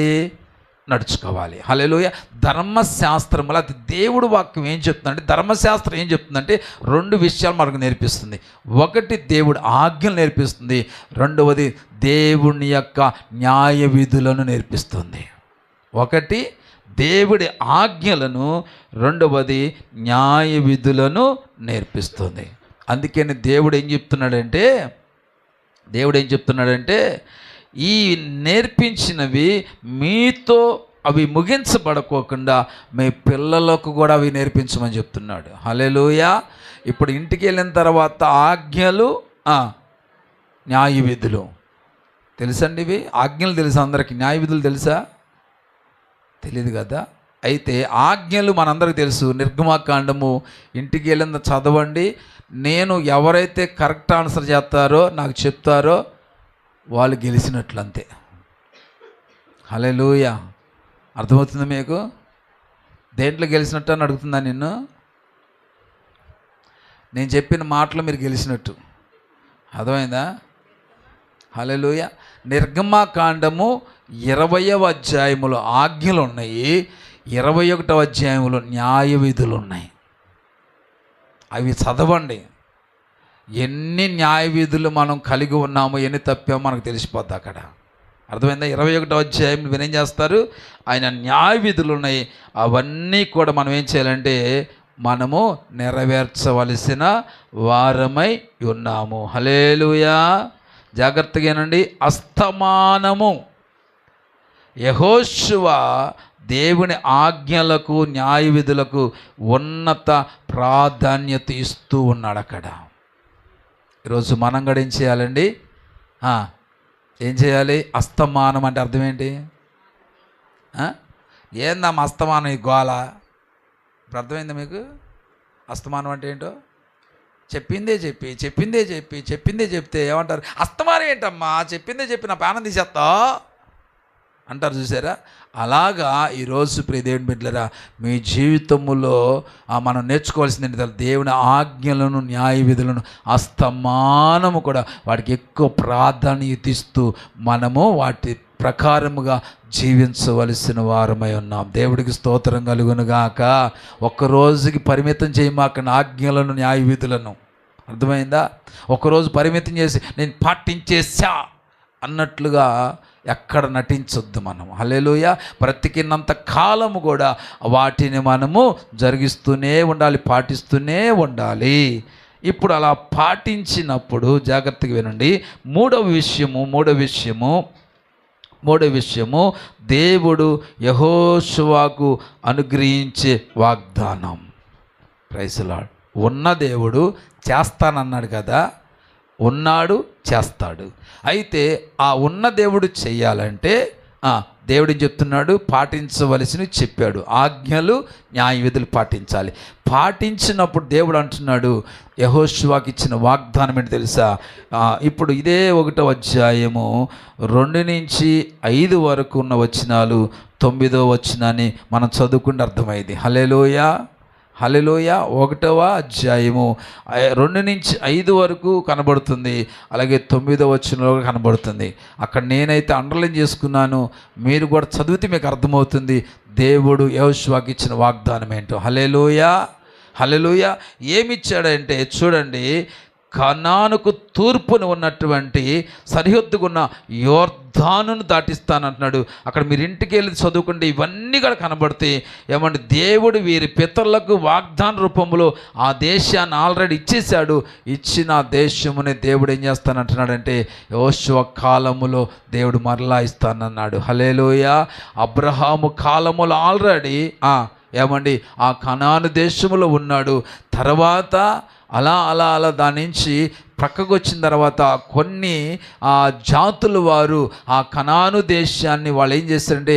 నడుచుకోవాలి. హల్లెలూయా. ధర్మశాస్త్రములు, అది దేవుడు వాక్యం ఏం చెప్తుందంటే, ధర్మశాస్త్రం ఏం చెప్తుందంటే 2 విషయాలు మనకు నేర్పిస్తుంది. ఒకటి దేవుడు ఆజ్ఞలు నేర్పిస్తుంది, రెండవది దేవుని యొక్క న్యాయ విధులను నేర్పిస్తుంది. ఒకటి దేవుడి ఆజ్ఞలను, రెండవది న్యాయ విధులను నేర్పిస్తుంది. అందుకని దేవుడు ఏం చెప్తున్నాడంటే ఈ నేర్పించినవి మీతో అవి ముగించబడకోకుండా మీ పిల్లలకు కూడా అవి నేర్పించమని చెప్తున్నాడు. హల్లెలూయా. ఇప్పుడు ఇంటికి వెళ్ళిన తర్వాత ఆజ్ఞలు, న్యాయ విధులు తెలుసండి. ఇవి ఆజ్ఞలు తెలుసా అందరికీ? న్యాయ విధులు తెలుసా? తెలియదు కదా. అయితే ఆజ్ఞలు మనందరికీ తెలుసు. నిర్గమాకాండము ఇంటికి వెళ్ళిన చదవండి. నేను ఎవరైతే కరెక్ట్ ఆన్సర్ చేస్తారో, నాకు చెప్తారో వాళ్ళు గెలిచినట్లు, అంతే. హల్లెలూయా. అర్థమవుతుంది మీకు? దేంట్లో గెలిచినట్టు అని అడుగుతుందా నిన్ను? నేను చెప్పిన మాటలు మీరు గెలిచినట్టు. అర్థమైందా? హల్లెలూయా. నిర్గమాకాండము 20వ అధ్యాయములో ఆజ్ఞలు ఉన్నాయి, 21వ అధ్యాయంలో న్యాయ విధులు ఉన్నాయి. అవి చదవండి. ఎన్ని న్యాయ విధులు మనం కలిగి ఉన్నామో, ఎన్ని తప్పామో మనకు తెలిసిపోద్ది అక్కడ. అర్థమైందా? 21వ అధ్యాయం వినేం చేస్తారు? ఆయన న్యాయ విధులు ఉన్నాయి. అవన్నీ కూడా మనం ఏం చేయాలంటే మనము నెరవేర్చవలసిన వారమై ఉన్నాము. హల్లెలూయా. జాగ్రత్తగానండి. అస్తమానము యెహోషువ దేవుని ఆజ్ఞలకు, న్యాయ విధులకు ఉన్నత ప్రాధాన్యత ఇస్తూ ఉన్నాడు అక్కడ. ఈరోజు మనం కూడా ఏం చేయాలండి? ఏం చేయాలి? అస్తమానం అంటే అర్థం ఏంటి? ఏందమ్మా అస్తమానం ఈ గోల? ఇప్పుడు అర్థమైందా మీకు? అస్తమానం అంటే ఏంటో చెప్పిందే చెప్తే ఏమంటారు? అస్తమానం ఏంటమ్మా, చెప్పిందే చెప్పి నా ప్రాణం తీసేస్తా అంటారు, చూసారా? అలాగా ఈరోజు ప్రియ దేవుని బిడ్డలారా, మీ జీవితంలో మనం నేర్చుకోవాల్సింది ఏంటంటే దేవుని ఆజ్ఞలను, న్యాయ విధులను అస్తమానము కూడా వాటికి ఎక్కువ ప్రాధాన్యత ఇస్తూ మనము వాటి ప్రకారముగా జీవించవలసిన వారమై ఉన్నాం. దేవుడికి స్తోత్రం కలుగునుగాక. ఒక్కరోజుకి పరిమితం చేయమాక ఆజ్ఞలను, న్యాయ విధులను. అర్థమైందా? ఒకరోజు పరిమితం చేసి నేను పాటించేసా అన్నట్లుగా ఎక్కడ నటించొద్దు మనం. హల్లెలూయా. బ్రతికినంత కాలము కూడా వాటిని మనము జరిగిస్తూనే ఉండాలి, పాటిస్తూనే ఉండాలి. ఇప్పుడు అలా పాటించినప్పుడు జాగ్రత్తగా వినండి. మూడవ విషయము దేవుడు యెహోషువకు అనుగ్రహించే వాగ్దానం. Praise the Lord. ఉన్న దేవుడు చేస్తానన్నాడు కదా, ఉన్నాడు, చేస్తాడు. అయితే ఆ ఉన్న దేవుడు చెయ్యాలంటే దేవుడు చెప్తున్నాడు, పాటించవలసినవి చెప్పాడు. ఆజ్ఞలు, న్యాయ విధులు పాటించాలి. పాటించినప్పుడు దేవుడు అంటున్నాడు, యెహోషువకి ఇచ్చిన వాగ్దానం ఏంటి తెలుసా? ఇప్పుడు ఇదే 1వ అధ్యాయము 2-5 వరకు ఉన్న వచనాలు 9వ వచనాన్ని మనం చదువుకుంటే అర్థమైంది. హల్లెలూయా. 1వ అధ్యాయము 2-5 వరకు కనబడుతుంది, అలాగే 9వ వచనంలో కనబడుతుంది. అక్కడ నేనైతే అండర్లైన్ చేసుకున్నాను, మీరు కూడా చదివితే మీకు అర్థమవుతుంది దేవుడు యెహోషువకి ఇచ్చిన వాగ్దానం ఏంటో. హల్లెలూయా. ఏమిచ్చాడంటే చూడండి, కనానుకు తూర్పున ఉన్నటువంటి సరిహద్దుకున్న యోర్దానును దాటిస్తానంటున్నాడు. అక్కడ మీరు ఇంటికి వెళ్ళి చదువుకుంటే ఇవన్నీ కూడా కనబడతాయి. ఏమంటే దేవుడు వీరి పితరులకు వాగ్దాన రూపంలో ఆ దేశాన్ని ఆల్రెడీ ఇచ్చేశాడు. ఇచ్చిన దేశముని దేవుడు ఏం చేస్తానంటున్నాడంటే యెహోషువ కాలములో దేవుడు మరలా ఇస్తానన్నాడు. హల్లెలూయా. అబ్రహాము కాలములో ఆల్రెడీ ఏమండి ఆ కనాను దేశములో ఉన్నాడు. తర్వాత అలా దాని నుంచి ప్రక్కకు వచ్చిన తర్వాత కొన్ని జాతుల వారు ఆ కనాను దేశాన్ని వాళ్ళు ఏం చేస్తారంటే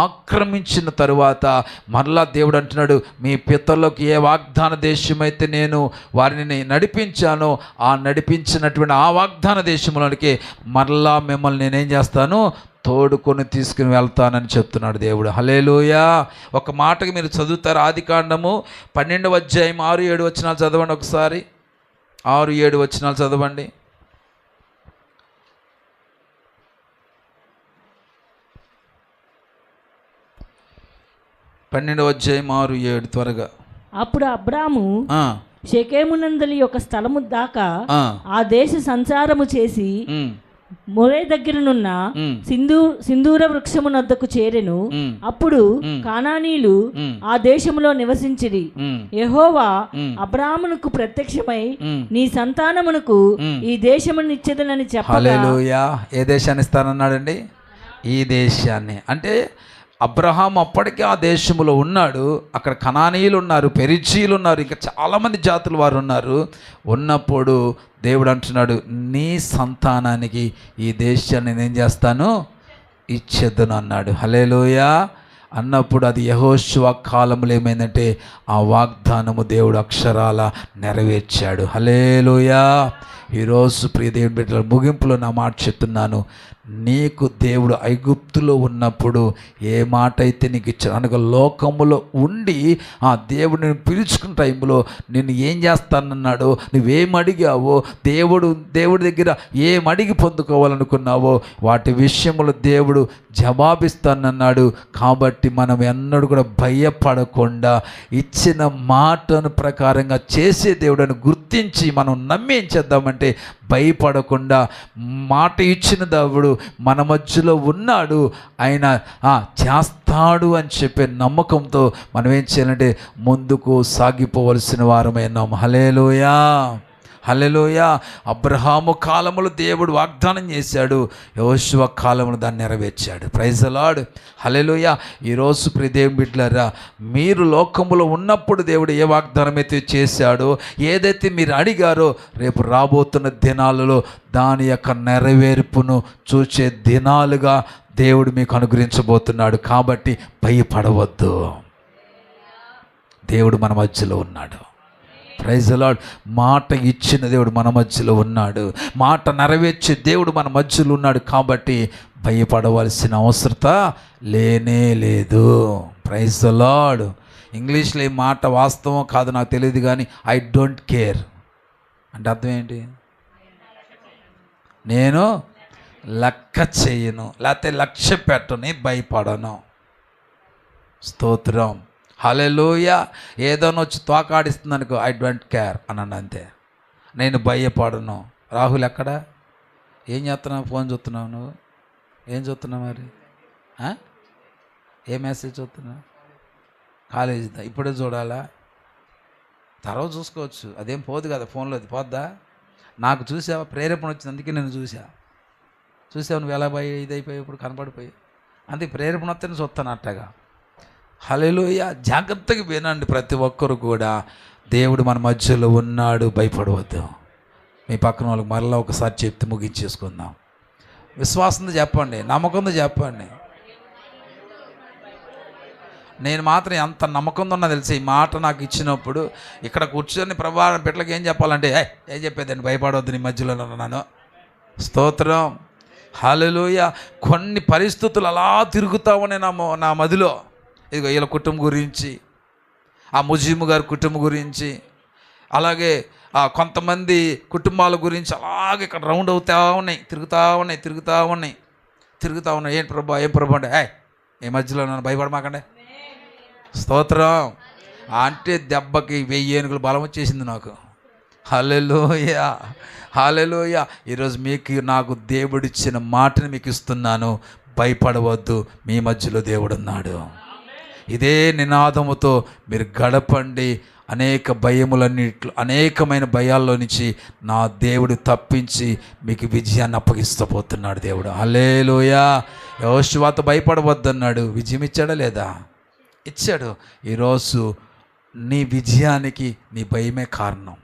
ఆక్రమించిన తరువాత మరలా దేవుడు అంటున్నాడు, మీ పితరులకు ఏ వాగ్దాన దేశం అయితే నేను వారిని నడిపించానో ఆ నడిపించినటువంటి ఆ వాగ్దాన దేశంలోనికి మరలా మిమ్మల్ని నేనేం చేస్తాను, తోడుకొని తీసుకుని వెళ్తానని చెప్తున్నాడు దేవుడు. హల్లెలూయా. ఒక మాటకి మీరు చదువుతారు, ఆదికాండము 12వ అధ్యాయం 6-7 వచనాలు చదవండి ఒకసారి. 6-7 వచనాలు చదవండి. 12వ అధ్యాయం 6-7 త్వరగా. అప్పుడు అబ్రాము షెకెమునందలి ఒక స్థలము దాకా ఆ దేశ సంచారము చేసి మొరే దగ్గరనున్న సింధూర వృక్షమునొద్దకు చేరెను. అప్పుడు కానానీయులు ఆ దేశములో నివసించిరి. యెహోవా అబ్రామునకు ప్రత్యక్షమై నీ సంతానమునకు ఈ దేశమునిచ్చెదనని చెప్పగా. హల్లెలూయా. ఏ దేశాన్ని ఇస్తానన్నాడండి? ఈ దేశాన్ని. అంటే అబ్రహాం అప్పటికే ఆ దేశంలో ఉన్నాడు. అక్కడ కనానీయులు ఉన్నారు, పెరిజీలు ఉన్నారు, ఇంకా చాలామంది జాతుల వారు ఉన్నారు. ఉన్నప్పుడు దేవుడు అంటున్నాడు, నీ సంతానానికి ఈ దేశాన్ని నేను చేస్తాను, ఇచ్చేద్దును అన్నాడు. హల్లెలూయా. అన్నప్పుడు అది యెహోషువ కాలంలో ఏమైందంటే ఆ వాగ్దానము దేవుడు అక్షరాల నెరవేర్చాడు. హల్లెలూయా. ఈరోజు ప్రియ దేవుని బిడ్డల ముగింపులో నా మాట చెప్తున్నాను, నీకు దేవుడు ఐగుప్తులో ఉన్నప్పుడు ఏ మాట అయితే నీకు ఇచ్చాడు, అనగా లోకములో ఉండి ఆ దేవుడిని పిలుచుకున్న టైంలో నేను ఏం చేస్తానన్నాడో, నువ్వేమడిగావో, దేవుడి దగ్గర ఏమడిగి పొందుకోవాలనుకున్నావో వాటి విషయంలో దేవుడు జవాబిస్తానన్నాడు. కాబట్టి మనం ఎన్నడూ కూడా భయపడకుండా ఇచ్చిన మాటను ప్రకారంగా చేసే దేవుడిని గుర్తించి మనం నమ్మి ఏం చేద్దామంటే భయపడకుండా, మాట ఇచ్చిన దేవుడు మన మధ్యలో ఉన్నాడు, ఆయన చేస్తాడు అని చెప్పే నమ్మకంతో మనం ఏం చేయాలంటే ముందుకు సాగిపోవలసిన వారమైనాం. హల్లెలూయా. హల్లెలూయా. అబ్రహాము కాలములో దేవుడు వాగ్దానం చేశాడు, యెహోషువ కాలములో దాన్ని నెరవేర్చాడు. Praise the lord. హల్లెలూయా. ఈరోజు ప్రియ దేవుని బిడ్డలారా, మీరు లోకములో ఉన్నప్పుడు దేవుడు ఏ వాగ్దానం అయితే చేశాడో, ఏదైతే మీరు అడిగారో, రేపు రాబోతున్న దినాలలో దాని యొక్క నెరవేర్పును చూసే దినాలుగా దేవుడు మీకు అనుగ్రహించబోతున్నాడు. కాబట్టి భయపడవద్దు. దేవుడు మన మధ్యలో ఉన్నాడు. Praise the Lord. మాట ఇచ్చిన దేవుడు మన మధ్యలో ఉన్నాడు. మాట నెరవేర్చే దేవుడు మన మధ్యలో ఉన్నాడు. కాబట్టి భయపడవలసిన అవసరత లేనే లేదు. Praise the Lord. ఇంగ్లీష్లో ఈ మాట వాస్తవం కాదు నాకు తెలియదు, కానీ ఐ డోంట్ కేర్ అంటే అర్థం ఏంటి? నేను లెక్క చేయను, లేకపోతే లక్ష్య పెట్టని, భయపడను. స్తోత్రం. హల్లెలూయా. ఏదైనా వచ్చి తోకాడిస్తుంది అనుకో, ఐ డోంట్ కేర్ అన్నాను అంతే. నేను భయపడను. రాహుల్ ఎక్కడ? ఏం చేస్తున్నావు? ఫోన్ చూస్తున్నావు నువ్వు? ఏం చూస్తున్నావు మరి? ఏ మెసేజ్ చూస్తున్నావు? కాలేజీ ఇప్పుడే చూడాలా? తర్వాత చూసుకోవచ్చు, అదేం పోదు కదా ఫోన్లో. అది పోద్దా? నాకు చూసావా? ప్రేరేపణ వచ్చింది, అందుకే నేను చూసావు నువ్వు ఎలా ఇదైపోయి ఇప్పుడు కనపడిపోయి. అందుకే ప్రేరేపణ వస్తే నేను చూస్తాను అట్టగా. హల్లెలూయా. జాగ్రత్తగా వినండి ప్రతి ఒక్కరు కూడా. దేవుడు మన మధ్యలో ఉన్నాడు, భయపడవద్దు. మీ పక్కన వాళ్ళకి మరలా ఒకసారి చెప్తే ముగించేసుకుందాం. విశ్వాసంతో చెప్పండి, నమ్మకంతో చెప్పండి. నేను మాత్రం ఎంత నమ్మకంతో ఉన్నా తెలిసి ఈ మాట నాకు ఇచ్చినప్పుడు ఇక్కడ కూర్చొని ప్రభా బిడ్డలకి ఏం చెప్పాలంటే ఏం చెప్పేదండి, భయపడవద్దు, నీ మధ్యలో ఉన్నాను. స్తోత్రం. హల్లెలూయా. కొన్ని పరిస్థితులు అలా తిరుగుతా ఉన్నాయి నా మదిలో. ఇదిగో వీళ్ళ కుటుంబం గురించి, ఆ ముజీము గారి కుటుంబం గురించి, అలాగే కొంతమంది కుటుంబాల గురించి అలాగే ఇక్కడ రౌండ్ అవుతూ ఉన్నాయి, తిరుగుతూ ఉన్నాయి. ఏం ప్రభా అంటే ఏ మధ్యలో నన్ను భయపడమాకండి. స్తోత్రం. అంటే దెబ్బకి 1000 ఏనుగులు బలం వచ్చేసింది నాకు. హల్లెలూయా. హల్లెలూయా. ఈరోజు మీకు నాకు దేవుడిచ్చిన మాటని మీకు ఇస్తున్నాను. భయపడవద్దు, మీ మధ్యలో దేవుడు ఉన్నాడు. ఇదే నినాదముతో మీరు గడపండి. అనేకమైన భయాల్లో నుంచి నా దేవుడు తప్పించి మీకు విజయాన్ని అప్పగిస్తపోతున్నాడు దేవుడు. హల్లెలూయా. యెహోషువతో భయపడవద్దన్నాడు, విజయం ఇచ్చాడా లేదా? ఇచ్చాడు. ఈరోజు నీ విజయానికి నీ భయమే కారణం.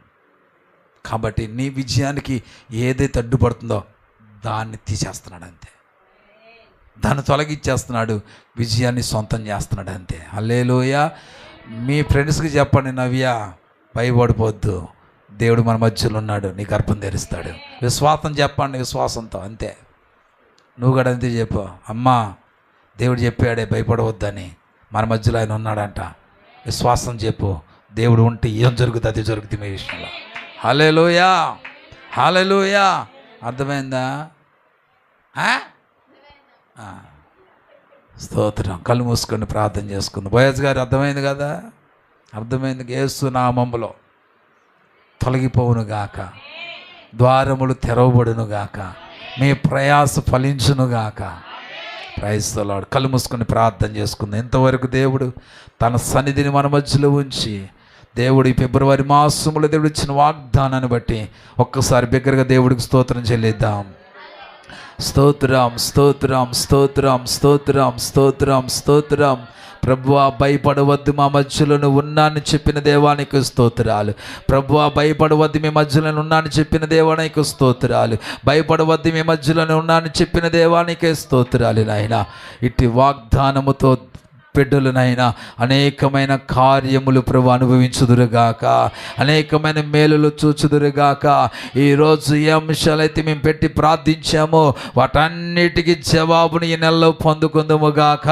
కాబట్టి నీ విజయానికి ఏదైతే అడ్డుపడుతుందో దాన్ని తీసేస్తున్నాడు అంతే, దాన్ని తొలగించేస్తున్నాడు, విజయాన్ని సొంతం చేస్తున్నాడు అంతే. హల్లెలూయా. మీ ఫ్రెండ్స్కి చెప్పండి, నవ్య భయపడిపోద్దు, దేవుడు మన మధ్యలో ఉన్నాడు, నీ గర్భం తెరుస్తాడు. విశ్వాసం చెప్పండి, విశ్వాసంతో అంతే. నువ్వు కూడా అంతే చెప్పు. అమ్మా దేవుడు చెప్పాడే భయపడవద్దని, మన మధ్యలో ఆయన ఉన్నాడంట. విశ్వాసం చెప్పు. దేవుడు ఉంటే ఏం జరుగుతుంది అది జరుగుతుంది మీ విషయంలో. హల్లెలూయా. హల్లెలూయా. అర్థమైందా? స్తోత్రం. కళ్ళు మూసుకొని ప్రార్థన చేసుకుంది. బోయజ్ గారు అర్థమైంది కదా? అర్థమైంది. యేసు నామములో తొలగిపోవును గాక, ద్వారములు తెరవబడును గాక, మీ ప్రయాస ఫలించును గాక. Praise the Lord. కళ్ళు మూసుకొని ప్రార్థన చేసుకుంది. ఇంతవరకు దేవుడు తన సన్నిధిని మన మధ్యలో ఉంచి, దేవుడు ఈ ఫిబ్రవరి మాసంలో దేవుడు ఇచ్చిన వాగ్దానాన్ని బట్టి ఒక్కసారి బిగ్గరగా దేవుడికి స్తోత్రం చెల్లిద్దాం. స్తోత్రం, స్తోత్రం, స్తోత్రం, స్తోత్రం, స్తోత్రం, స్తోత్రం. ప్రభువా భయపడవద్దు, మా మధ్యలో ఉన్నానని చెప్పిన దేవానికి స్తోత్రాలు. ప్రభువా భయపడవద్దు, మీ మధ్యలో ఉన్నానని చెప్పిన దేవానికి స్తోత్రాలు. భయపడవద్దు, మీ మధ్యలో ఉన్నానని చెప్పిన దేవానికే స్తోత్రాలు. నాయనా ఇట్టి వాగ్దానముతో బిడ్డలునైనా అనేకమైన కార్యములు ప్రభు అనుభవించుదురుగాక, అనేకమైన మేలులు చూచుదురుగాక. ఈరోజు ఏ అంశాలైతే మేము పెట్టి ప్రార్థించామో వాటన్నిటికీ జవాబుని ఈ నెలలో పొందుకుందుముగాక.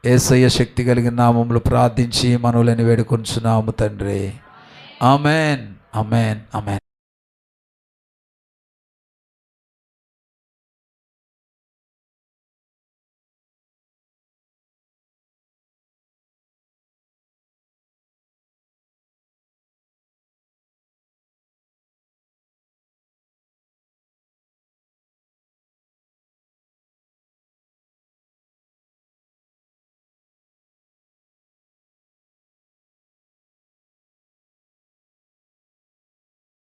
యేసయ్య శక్తి కలిగిన నామములో ప్రార్థించి మనవులని వేడుకొంచున్నాము తండ్రి. Amen, amen, amen.